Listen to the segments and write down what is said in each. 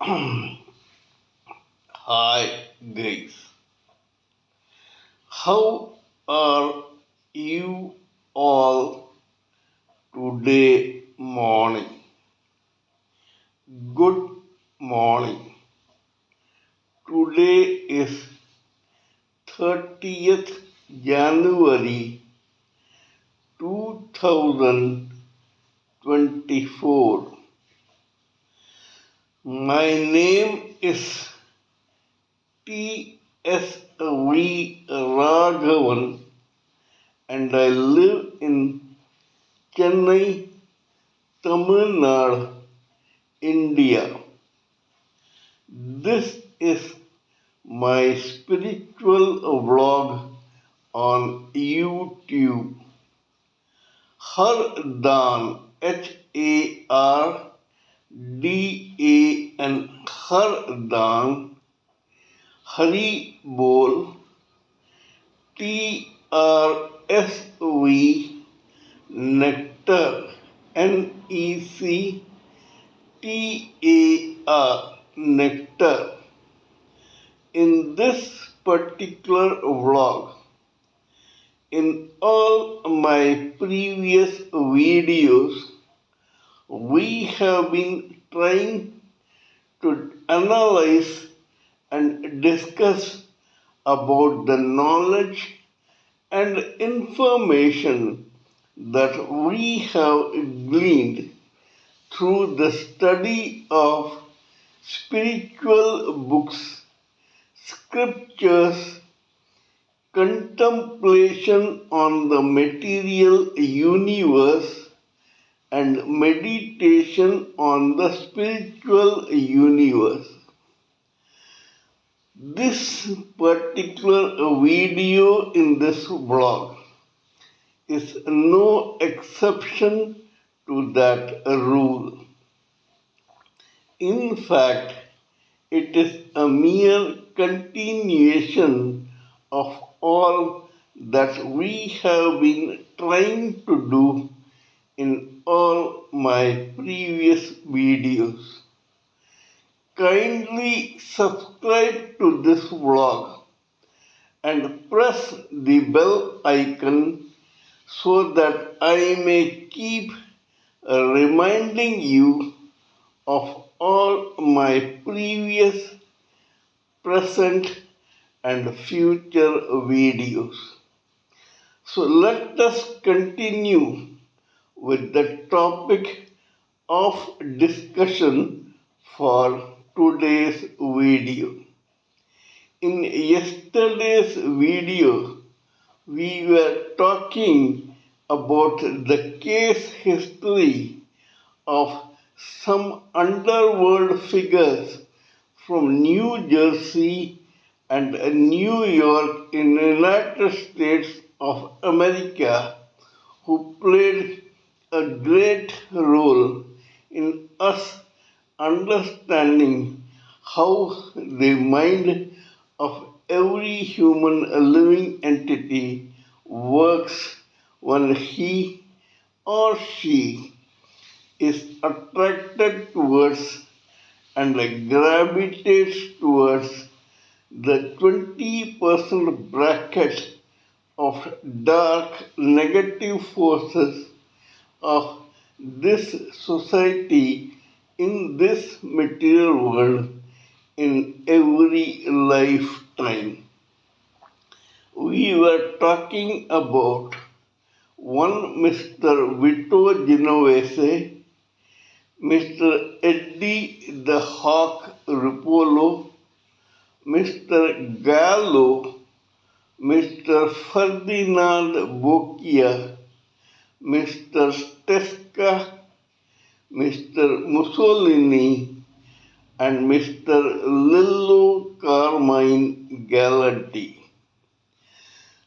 Hi guys, how are you all today morning? Good morning. Today is 30th January 2024. My name is TSV Raghavan and I live in Chennai, Tamil Nadu, India. This is my spiritual vlog on YouTube. Hardan, Hardan, Hardan, Haribol, TSV Nectar, NECTAR, Nectar. In this particular vlog, in all my previous videos, we have been trying to analyze and discuss about the knowledge and information that we have gleaned through the study of spiritual books, scriptures, contemplation on the material universe, and meditation on the spiritual universe. This particular video in this blog is no exception to that rule. In fact, it is a mere continuation of all that we have been trying to do in all my previous videos. Kindly subscribe to this vlog and press the bell icon so that I may keep reminding you of all my previous, present, and future videos. So let us continue with the topic of discussion for today's video. In yesterday's video, we were talking about the case history of some underworld figures from New Jersey and New York in the United States of America who played a great role in us understanding how the mind of every human living entity works when he or she is attracted towards and gravitates towards the 20% bracket of dark negative forces of this society in this material world in every lifetime. We were talking about one Mr. Vito Genovese, Mr. Eddie the Hawk Ripolo, Mr. Gallo, Mr. Ferdinand Bocchia, Mr. Stesca, Mr. Mussolini, and Mr. Lillo Carmine Galati.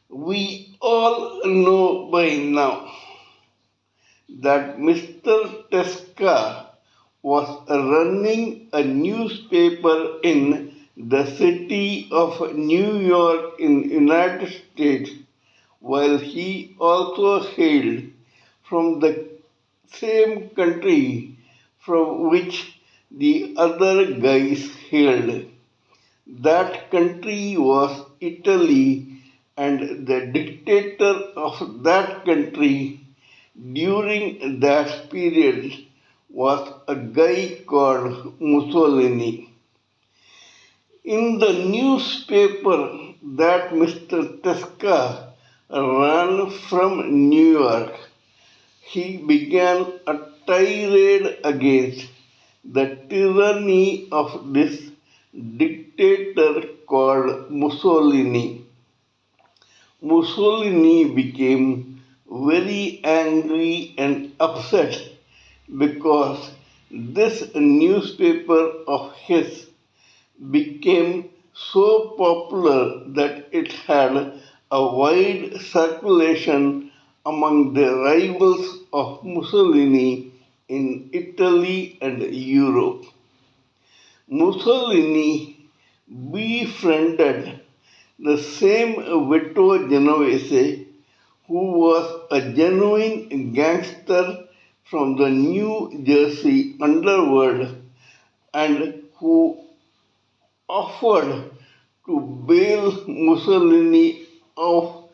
We all know by now that Mr. Tesca was running a newspaper in the city of New York in United States, while he also hailed from the same country from which the other guys hailed. That country was Italy, and the dictator of that country during that period was a guy called Mussolini. In the newspaper that Mr. Tesca ran from New York, he began a tirade against the tyranny of this dictator called Mussolini. Mussolini became very angry and upset because this newspaper of his became so popular that it had a wide circulation among the rivals of Mussolini in Italy and Europe. Mussolini befriended the same Vito Genovese, who was a genuine gangster from the New Jersey underworld and who offered to bail Mussolini out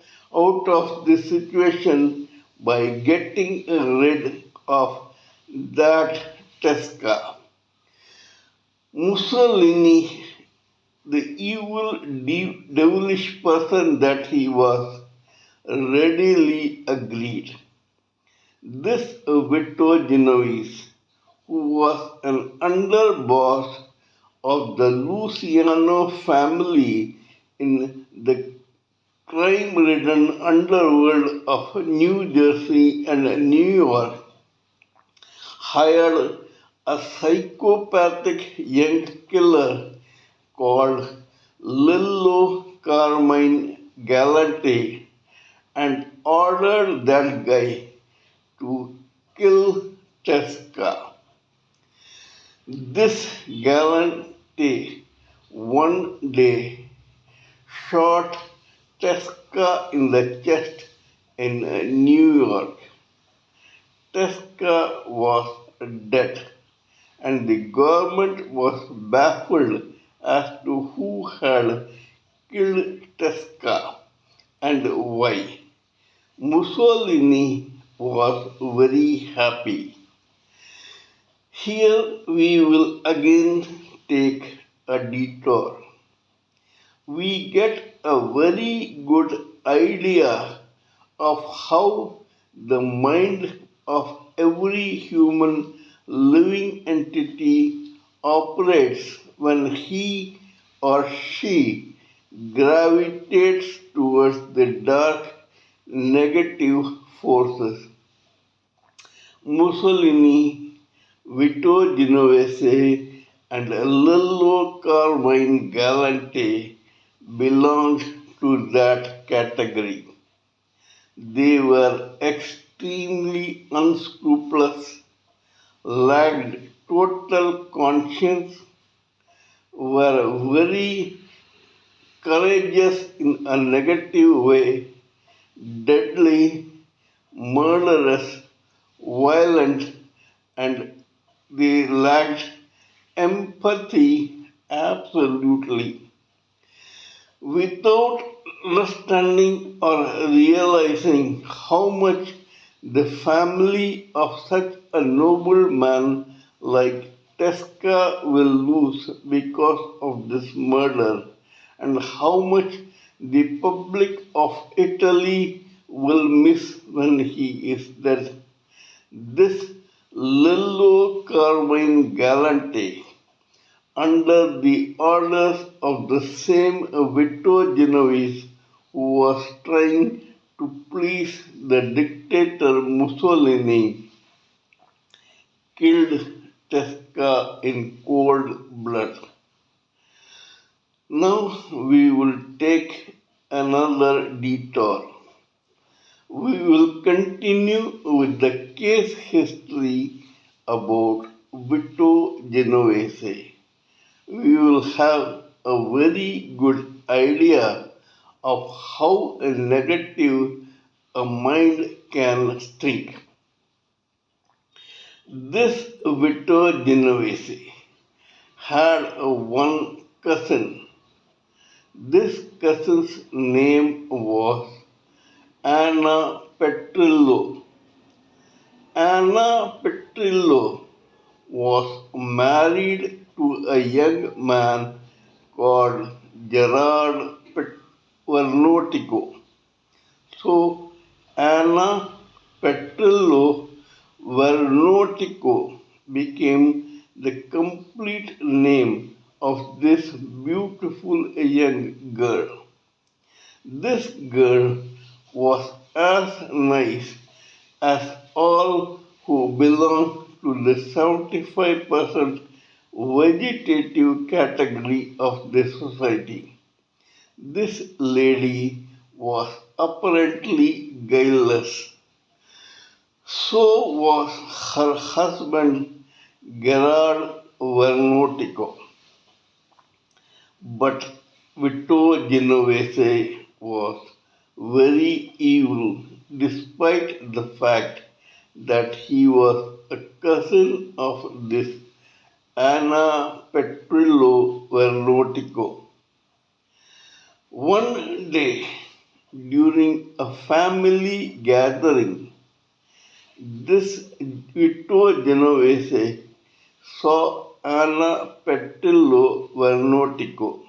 of the situation by getting rid of that Tesca. Mussolini, the evil, devilish person that he was, readily agreed. This Vito Genovese, who was an underboss of the Luciano family in the crime-ridden underworld of New Jersey and New York, hired a psychopathic young killer called Lillo Carmine Galante and ordered that guy to kill Tesca. This Galante one day shot Tesca in the chest in New York. Tesca was dead, and the government was baffled as to who had killed Tesca and why. Mussolini was very happy. Here we will again take a detour. We get a very good idea of how the mind of every human living entity operates when he or she gravitates towards the dark negative forces. Mussolini, Vito Genovese, and Lello Carmine Galante belonged to that category. They were extremely unscrupulous, lacked total conscience, were very courageous in a negative way, deadly, murderous, violent, and they lacked empathy absolutely. Without understanding or realizing how much the family of such a noble man like Tesca will lose because of this murder, and how much the public of Italy will miss when he is dead. This Lillo Carmine Galante, under the orders of the same Vito Genovese who was trying to please the dictator Mussolini, killed Tesca in cold blood. Now we will take another detour. We will continue with the case history about Vito Genovese. We will have a very good idea of how a negative a mind can think. This Vito Genovese had one cousin. This cousin's name was Anna Petrillo. Anna Petrillo was married to a young man called Gerard Vernotico. So Anna Petrillo Vernotico became the complete name of this beautiful young girl. This girl was as nice as all who belong to the 75% vegetative category of the society. This lady was apparently guileless. So was her husband Gerard Vernotico. But Vito Genovese was very evil despite the fact that he was a cousin of this Anna Petrillo Vernotico. One day, during a family gathering, this Vito Genovese saw Anna Petrillo Vernotico.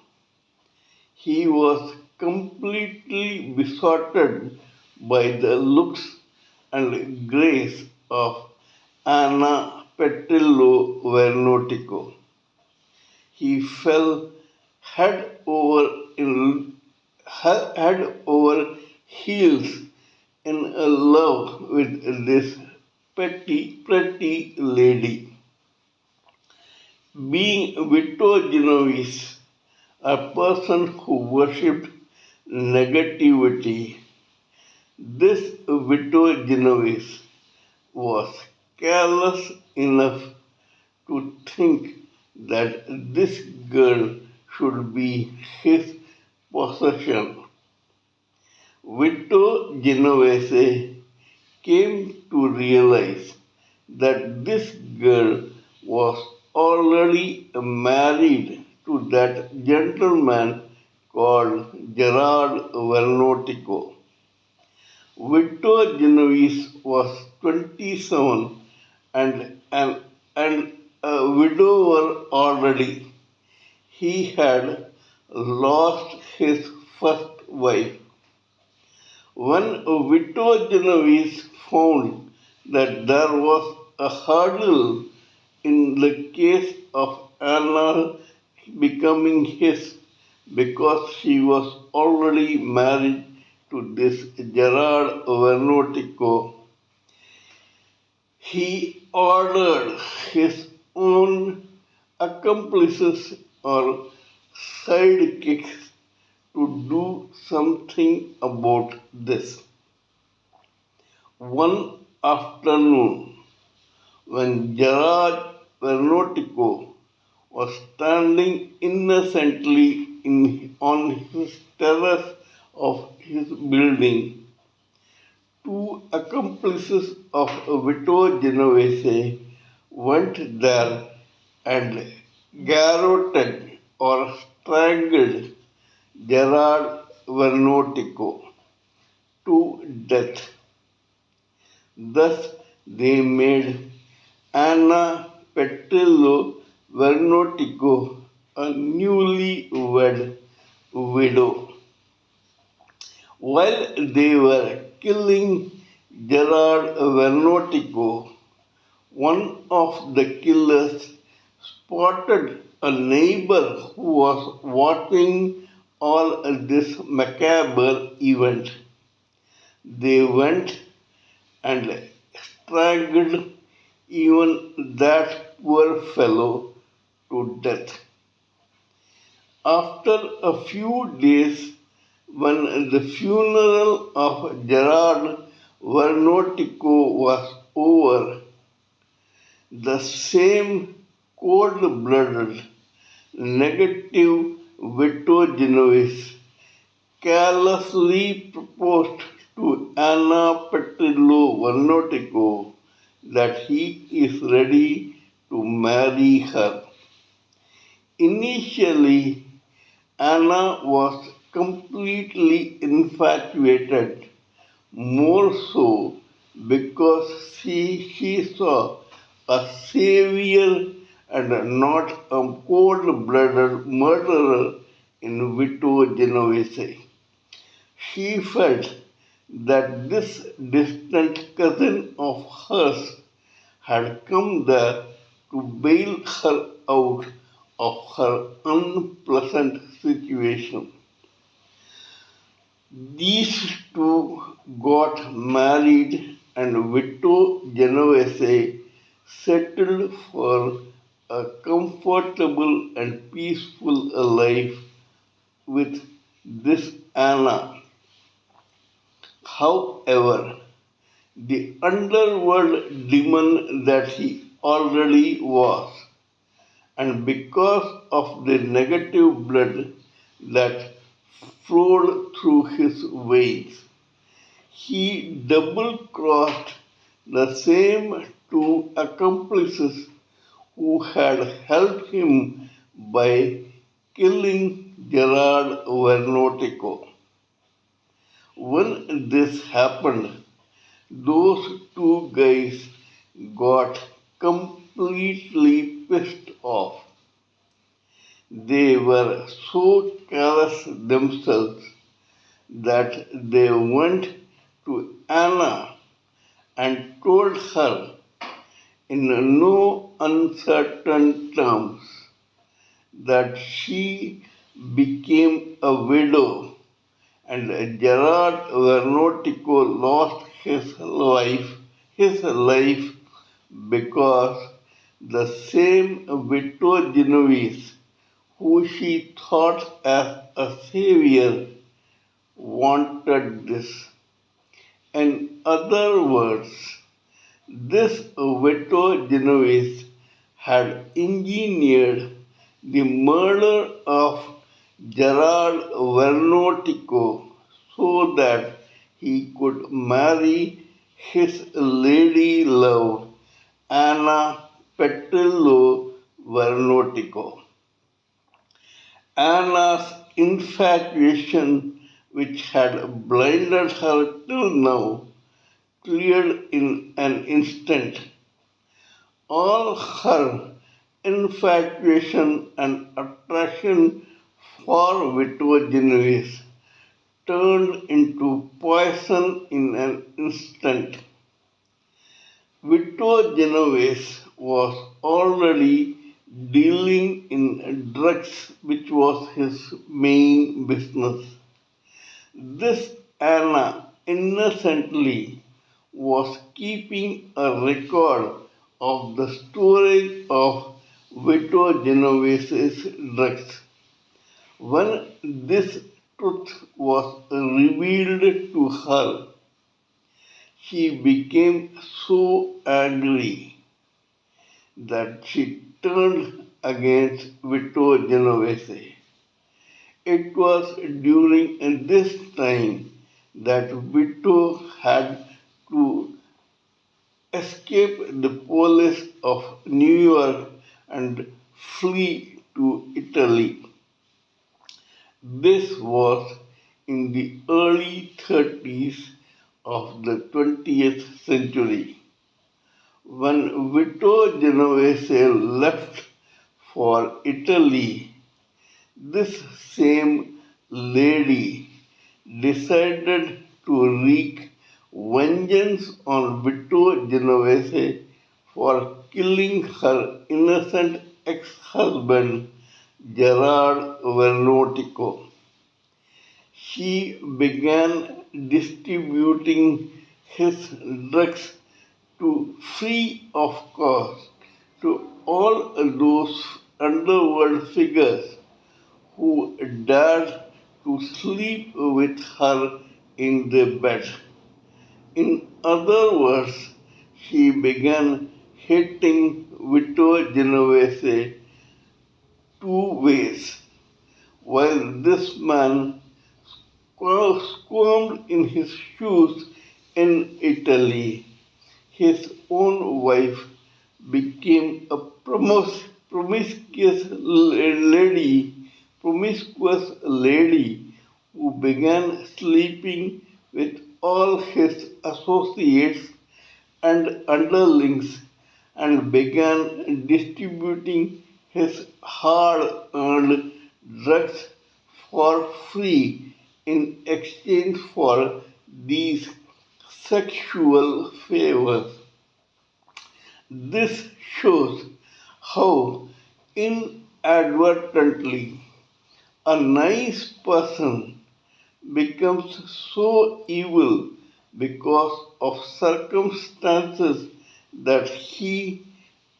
He was completely besotted by the looks and grace of Anna Petrillo Vernotico. He fell head over in head over heels in love with this pretty lady. Being Vito Genovese, a person who worshipped negativity, this Vito Genovese was careless enough to think that this girl should be his possession. Vito Genovese came to realize that this girl was already married to that gentleman called Gerard Vernotico. Vito Genovese was 27 and a widower already. He had lost his first wife. When Vito Genovese found that there was a hurdle in the case of Anna becoming his because she was already married to this Gerard Vernotico, he ordered his own accomplices or sidekicks to do something about this. One afternoon, when Gerard Vernotico was standing innocently on his terrace of his building, two accomplices of Vito Genovese went there and garroted or strangled Gerard Vernotico to death. Thus they made Anna Petrillo Vernotico a newly wed widow. While they were killing Gerard Vernotico, one of the killers spotted a neighbor who was watching all this macabre event. They went and strangled even that poor fellow to death. After a few days, when the funeral of Gerard Vernotico was over, the same cold-blooded, negative Vito Genovese carelessly proposed to Anna Petrillo Vernotico that he is ready to marry her. Initially, Anna was completely infatuated, more so because she saw a savior and not a cold-blooded murderer in Vito Genovese. She felt that this distant cousin of hers had come there to bail her out of her unpleasant situation. These two got married and Vito Genovese settled for a comfortable and peaceful life with this Anna. However, the underworld demon that he already was, and because of the negative blood that flowed through his veins, he double-crossed the same two accomplices who had helped him by killing Gerard Vernotico. When this happened, those two guys got completely pissed off. They were so callous themselves that they went to Anna and told her in no uncertain terms that she became a widow and Gerard Vernotico lost his life because the same Vito Genovese who she thought as a savior wanted this. In other words, this Vito Genovese had engineered the murder of Gerard Vernotico so that he could marry his lady love Anna Petillo Vernotico. Anna's infatuation, which had blinded her till now, cleared in an instant. All her infatuation and attraction for Vito Genovese turned into poison in an instant. Vito Genovese was already dealing in drugs, which was his main business. This Anna innocently was keeping a record of the storage of Vito Genovese's drugs. When this truth was revealed to her, she became so angry that she turned against Vito Genovese. It was during this time that Vito had to escape the police of New York and flee to Italy. This was in the early 30s of the 20th century. When Vito Genovese left for Italy, this same lady decided to wreak vengeance on Vito Genovese for killing her innocent ex-husband Gerard Vernotico. She began distributing his drugs to free of cost to all those underworld figures who dared to sleep with her in the bed. In other words, she began hating Vito Genovese two ways. While this man squirmed in his shoes in Italy, his own wife became a promiscuous promiscuous lady who began sleeping with all his associates and underlings and began distributing his hard-earned drugs for free in exchange for these sexual favors. This shows how inadvertently a nice person becomes so evil because of circumstances that he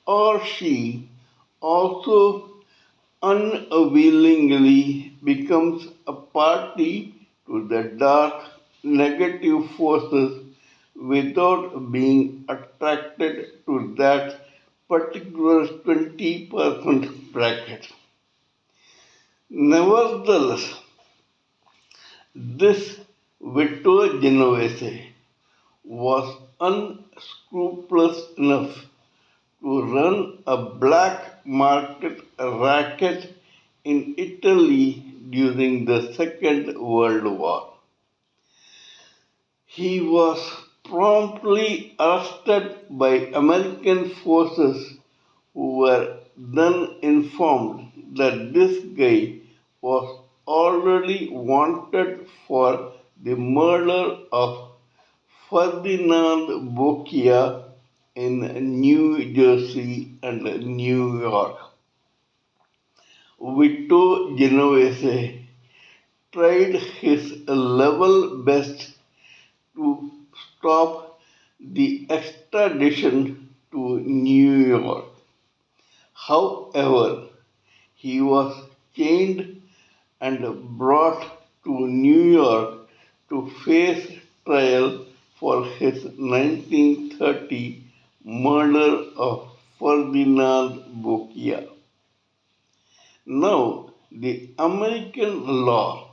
or she also unwillingly becomes a party to the dark negative forces without being attracted to that particular 20% bracket. Nevertheless, this Vito Genovese was unscrupulous enough to run a black market racket in Italy during the Second World War. He was promptly arrested by American forces who were then informed that this guy was already wanted for the murder of Ferdinand Bocchia in New Jersey and New York. Vito Genovese tried his level best to stop the extradition to New York. However, he was chained and brought to New York to face trial for his 1930 murder of Ferdinand Bocchia. Now, the American law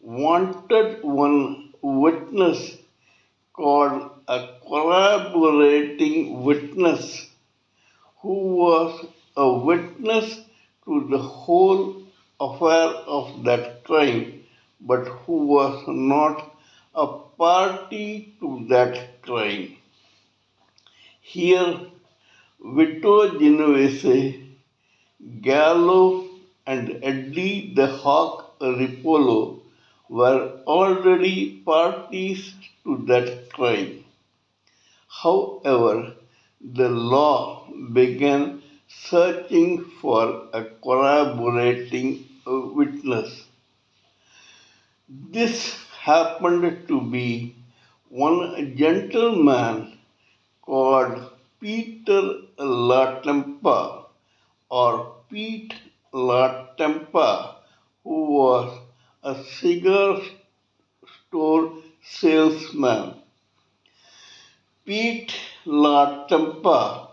wanted one witness called a corroborating witness who was a witness to the whole affair of that crime, but who was not a party to that crime. Here, Vito Genovese, Gallo, and Eddie the Hawk Ripolo were already parties to that crime. However, the law began searching for a corroborating witness. This happened to be one gentleman called Peter Latempa or Pete Latempa, who was a cigar store salesman. Pete Latempa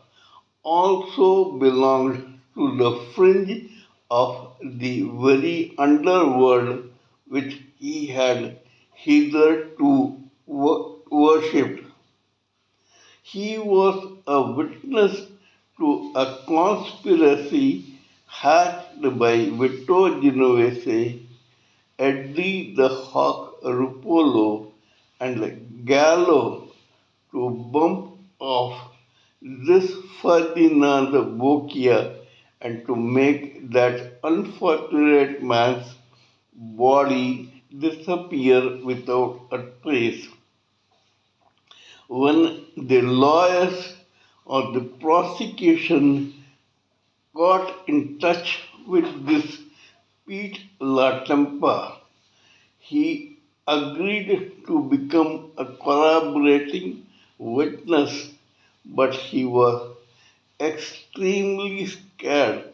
also belonged to the fringe of the very underworld which he had hitherto worshipped. He was a witness to a conspiracy hatched by Vito Genovese, Eddie the Hawk Rupolo, and Gallo to bump off this Ferdinand Bocchia and to make that unfortunate man's body disappear without a trace. When the lawyers of the prosecution got in touch with this Pete Latempa, he agreed to become a corroborating witness, but he was extremely scared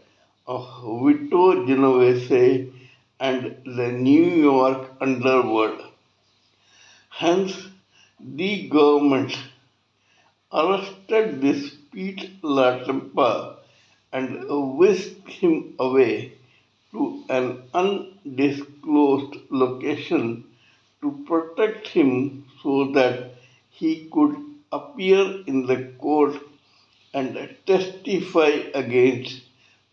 of Vito Genovese and the New York underworld. Hence, the government arrested this Pete Latempa and whisked him away to an undisclosed location to protect him so that he could appear in the court and testify against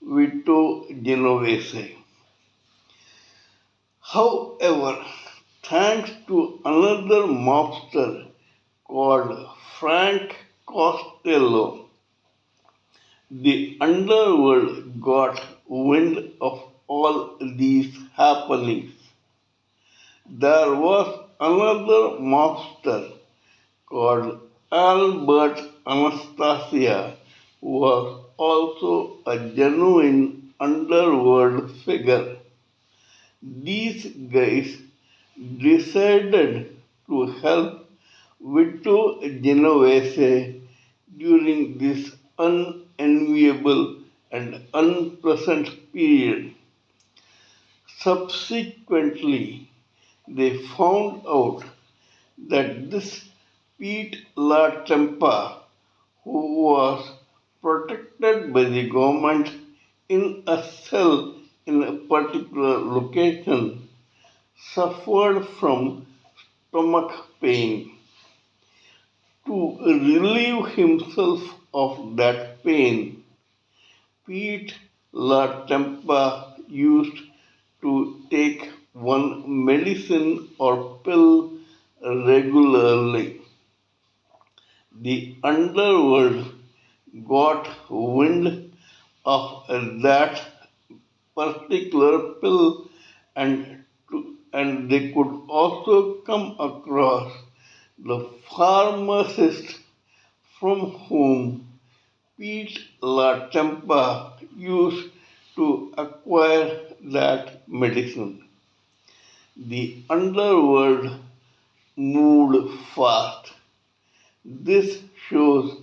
Vito Genovese. However, thanks to another mobster called Frank Costello, the underworld got wind of all these happenings. There was another mobster called Albert Anastasia, who was also a genuine underworld figure. These guys decided to help Vito Genovese during this unenviable and unpleasant period. Subsequently, they found out that this Pete La Tempa, who was protected by the government in a cell in a particular location, suffered from stomach pain. To relieve himself of that pain, Pete La Tempa used to take one medicine or pill regularly. The underworld got wind of that particular pill, and they could also come across the pharmacist from whom Pete La Tempa used to acquire that medicine. The underworld moved fast. This shows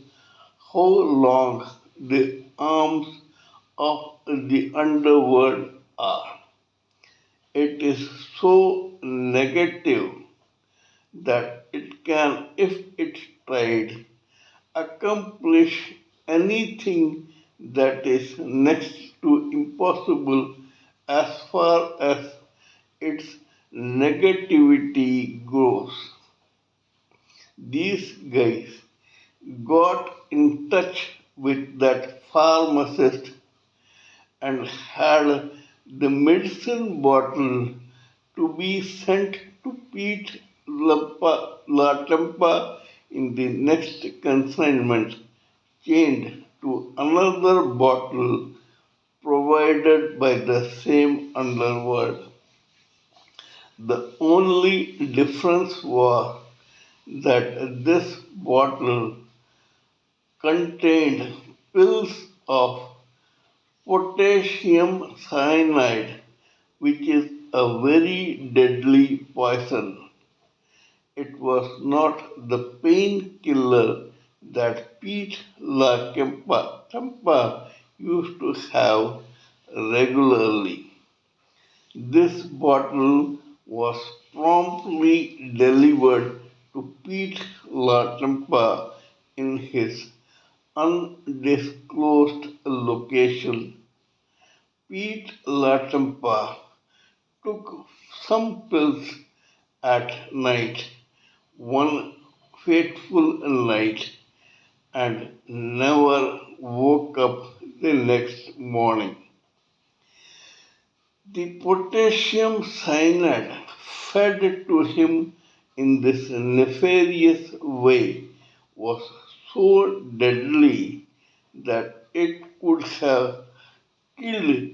how long the arms of the underworld are. It is so negative that it can, if it tried, accomplish anything that is next to impossible as far as its negativity goes. These guys got in touch with that pharmacist and had the medicine bottle to be sent to Pete La Tempa in the next consignment, chained to another bottle provided by the same underworld. The only difference was that this bottle contained pills of potassium cyanide, which is a very deadly poison. It was not the painkiller that Pete La Tempa used to have regularly. This bottle was promptly delivered to Pete La Tempa in his undisclosed location. Pete La Tempa took some pills at night, one fateful night, and never woke up the next morning. The potassium cyanide fed to him in this nefarious way was so deadly that it could have killed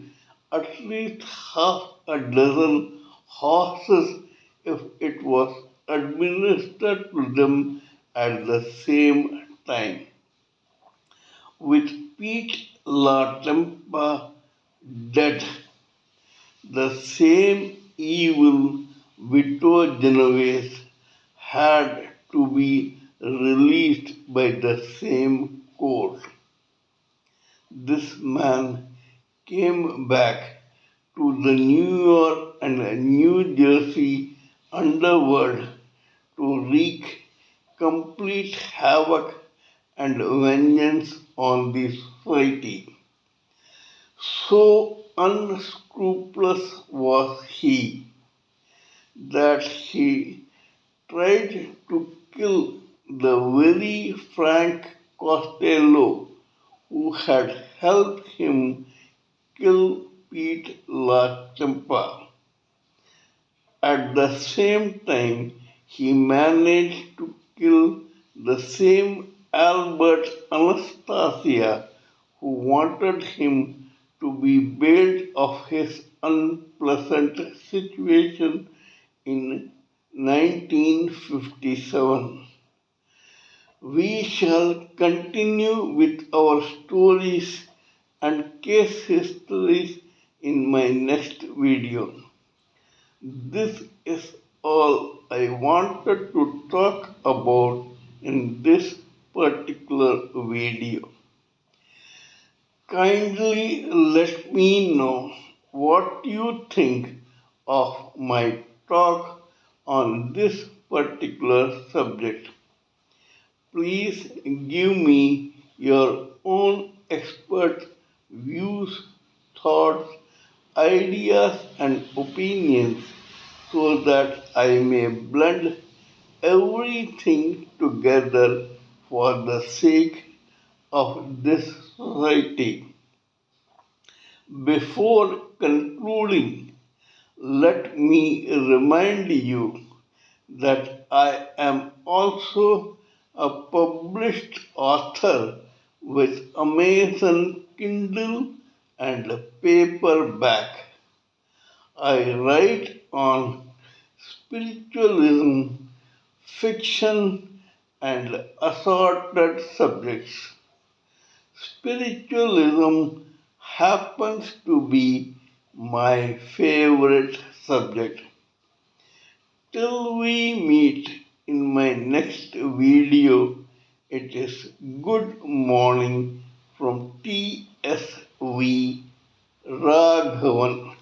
at least half a dozen horses if it was administered to them at the same time. With Pete La Tempa dead, the same evil Vito Genovese had to be released by the same court. This man came back to the New York and New Jersey underworld to wreak complete havoc and vengeance on the society. So unscrupulous was he that he tried to kill the very Frank Costello who had helped him kill Pete La Champa. At the same time, he managed to kill the same Albert Anastasia who wanted him to be bailed of his unpleasant situation in 1957. We shall continue with our stories and case histories in my next video. This is all I wanted to talk about in this particular video. Kindly let me know what you think of my talk on this particular subject. Please give me your own expert views, thoughts, ideas, and opinions so that I may blend everything together for the sake of this society. Before concluding, let me remind you that I am also a published author with Amazon Kindle and paperback. I write on spiritualism, fiction, and assorted subjects. Spiritualism happens to be my favorite subject. Till we meet in my next video, it is good morning from TSV Raghavan.